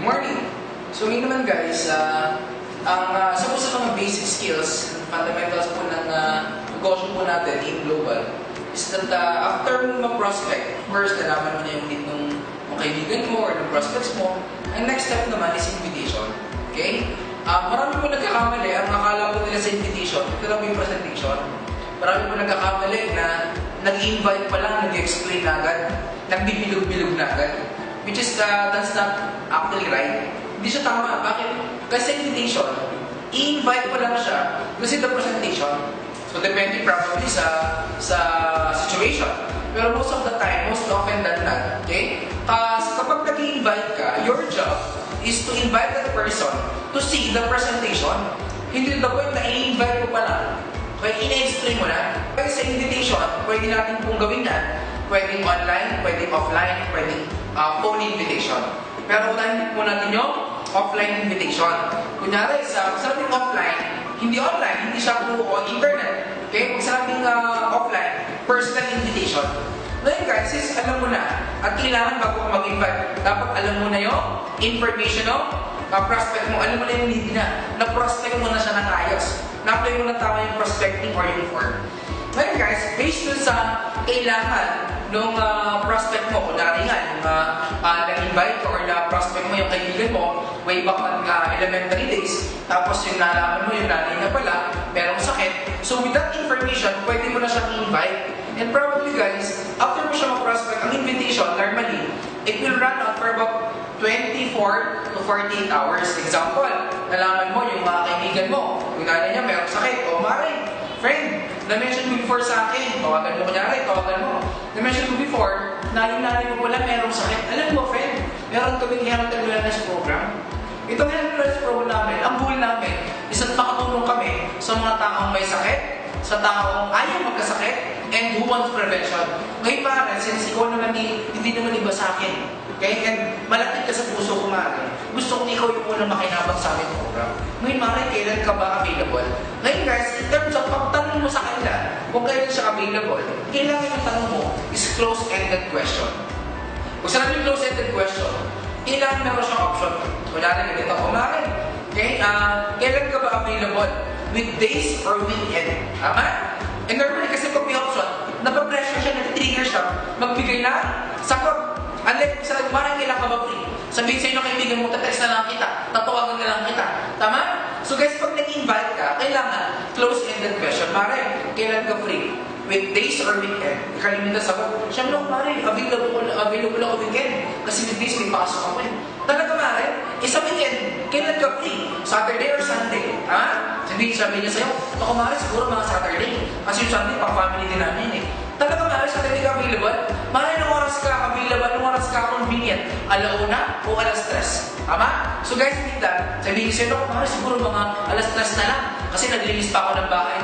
morning. So ngayon naman guys, sa mga basic skills, fundamentals po ng negosyo po natin in global, is that after mo mag-prospect, first, nalaman mo na yung need ng kaibigan mo or ng prospects mo, ang next step naman is invitation. Okay? Marami po nagkakamali, ang akala po nila sa invitation, ito lang yung presentation. Marami po nagkakamali na nag-invite pa lang, nag-explain na agad, nagbibilog-bilog na agad. Which is, that's not actually right. Hindi siya tama. Bakit? Kasi sa invitation, i-invite pa lang siya kasi the presentation. So, depende probably sa situation. Pero most of the time, most often than not, okay? Kapag nag-i-invite ka, your job is to invite that person to see the presentation. Hindi the point na i-invite mo pa lang. Kaya ina-explain mo na. Kaya sa invitation, pwede natin pong gawin na. Pwedeng online, pwedeng offline, pwedeng phone invitation. Pero unahin po natin yung offline invitation. Kunyari, kung sa ating offline, hindi online, hindi siya po internet. Okay? Kung sa ating offline, personal invitation. Ngayon guys, alam mo na, at kailangan bago ka mag-invite, dapat alam mo na yung information ng prospect mo, alam mo na yung need na prospect mo na siya ng ayos. Na-apply mo na tama yung prospecting or yung form. Ngayon guys, based dun sa kailangan ng prospect mo, kunwari nga, yung na-invite or na-prospect mo yung kaibigan mo, way back at elementary days, tapos yung nalaman mo yung nanay niya pala, merong sakit. So with that information, pwede mo na siyang invite. And probably guys, after mo siya mag-prospect, ang invitation, normally, it will run out for about 24 to 48 hours. Example, nalaman mo yung mga kaibigan mo, yung nanay niya merong sakit, o maring, friend, na-mention mo before sa akin, tawagan mo kunyari, tawagan mo. Na-mention mo before, na yung nanay mo pala merong sakit. Alam mo, friend, meron kaming health and wellness program. Itong health and wellness program namin, ang goal namin, is at makatulong kami sa mga taong may sakit, sa taong ayaw magkasakit, and who wants prevention. Ngayon parang, since ikaw naman hindi naman iba sa akin, okay? And malapit ka sa puso ko, Mare. Gusto kong ikaw yung unang makinabang sa aming program. Ngayon, Mare, kailan ka ba available? Ngayon, guys, in terms of pagtanong mo sa kanila kung kailan siya available, kailangan yung tanong mo is close-ended question. Kung saan yung close-ended question, kailangan meron siyang option. Wala na ganito ko, Mare. Okay? Kailan ka ba available? Weekdays or weekend? Tama? And normally, kasi pag may option, napapressure siya, nag-trigger siya, magbigay na sagot. Unlike sa marang kailangan ka ba free? Sabihin sa'yo ng kaibigan mo, tatext na lang kita, tatawagan na lang kita. Tama? So guys, pag nag-invite ka, kailangan close-ended question. Mare, kailan ka free? Weekdays or weekend? Ikalimita sagot. Siyempre, Mare, available ako weekend. Kasi weekdays may pasok ako eh. Talaga, Mare, sa weekend, kailan ka free? Saturday or Sunday? Ha? Sabihin niya sa'yo, ako, Mare, siguro mga Saturday. Kasi yung Sunday, pang-family din namin eh. Talaga, Mare, Saturday ka available? Mare, nung oras ka available, nung oras ka convenient? Alauna o alas 3? Tama? So guys, need that. Sabihin niyo sa'yo, Mare, siguro mga alas 3 na lang. Kasi naglilis pa ako ng bahay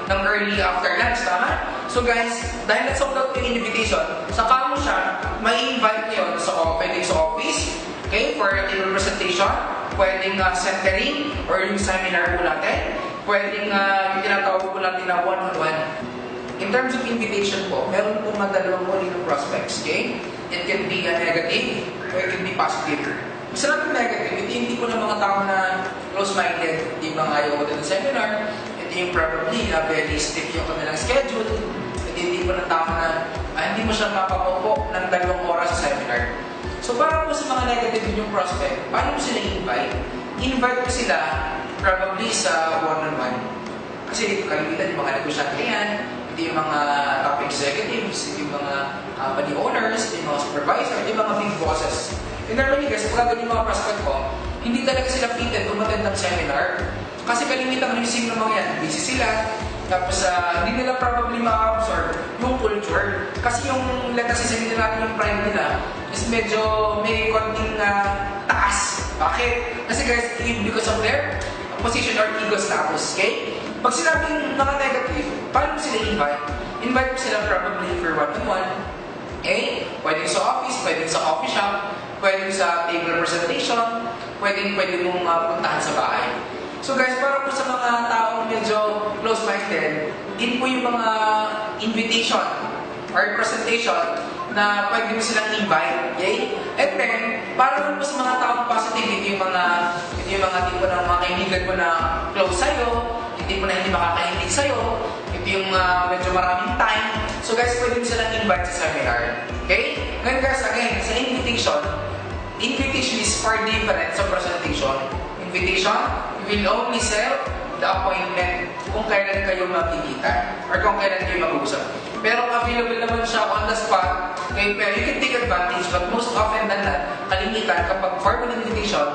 ng early after lunch. Tama? So guys, dahil nag-sold out yung invitation, saka mo siya, may invite niyo pwedeng sa office, okay, for a table presentation, pwedeng centering, or yung seminar po natin, pwedeng yung tinatawag po natin na one-on-one. In terms of invitation po, meron po dalawang uri ng prospects, okay? It can be negative, or it can be positive. Isa lang yung negative, hindi po ng mga tao na close-minded, hindi mga ayaw ko ng seminar, ito yung probably very stiff yung kanilang schedule, hindi po ng tao na hindi mo siya mapapopo ng 2 oras sa seminar. So para po sa mga negative yung prospect, paano mo sila invite? Invite ko sila probably sa one-on-one. Kasi dito kalimitan yung mga negosyante yan, ito yung mga top executives, ito yung mga company owners, ito yung mga supervisors, ito yung mga big bosses. And normally guys, pag ganyan yung mga prospect ko, hindi talaga sila fitted umattend ng seminar. Kasi kalimitan ng isip ng mga yan, busy sila, tapos hindi nila probably ma-absorb yung culture. Kasi yung legacy sa natin yung pride nila is medyo may konting taas. Bakit? Kasi guys, because of their position or ego status, okay? Pag sinabing mga negative, paano mo sila invite? Invite mo sila probably for one-on-one. Okay? Pwedeng sa office, pwedeng sa coffee shop, pwedeng sa table presentation, pwedeng mong puntahan sa bahay. So guys, para po sa mga taong medyo close-minded, din po yung mga invitation or presentation na pwede mo silang invite, okay? And then, para po sa mga taong positivity, kaibigan mo na close sa'yo, hindi mo na hindi makakaintindi sa'yo, ito yung medyo maraming time. So guys, pwede mo silang invite sa seminar. Okay? Ngayon guys, again, sa invitation is far different sa presentation. Invitation, you will only sell the appointment kung kailan kayo makikita or kung kailan kayo mag-uusap. Pero available naman siya on the spot, okay, pero you can take advantage, but most often than not, kalimitan, kapag formal invitation,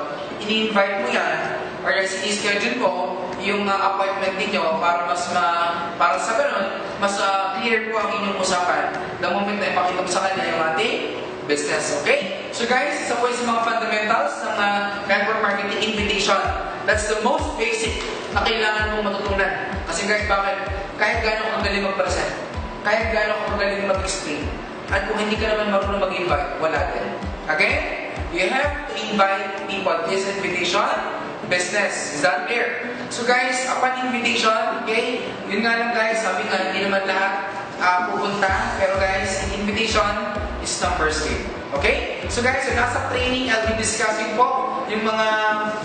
ini-invite mo yan, or i-schedule mo yung appointment ninyo para sa ganun, mas clear po ang inyong usapan the moment na ipakita mo sa kanya yung ating business, okay? So guys, isa po yung mga fundamentals ng network marketing invitation. That's the most basic na kailangan mong matutunan. Kasi guys, bakit? Kahit gano'n kang galing mag-present, kahit gano'n kang galing mag-explain, at kung hindi ka naman marunong mag-invite, wala din. Okay? You have to invite people. This invitation, business. Is that clear? So guys, upon invitation, okay? Yun nga lang guys, sabi nga, hindi naman lahat pupunta. Pero guys, invitation is numbers game. Okay? So guys, so nasa training, I'll be discussing po yung mga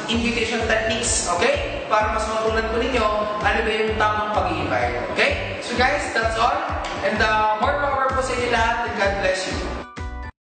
invitation techniques. Okay? Para mas matunan po ninyo ano ba yung tamang pag-invite. Okay? So guys, that's all. And more power po sa inyo lahat and God bless you.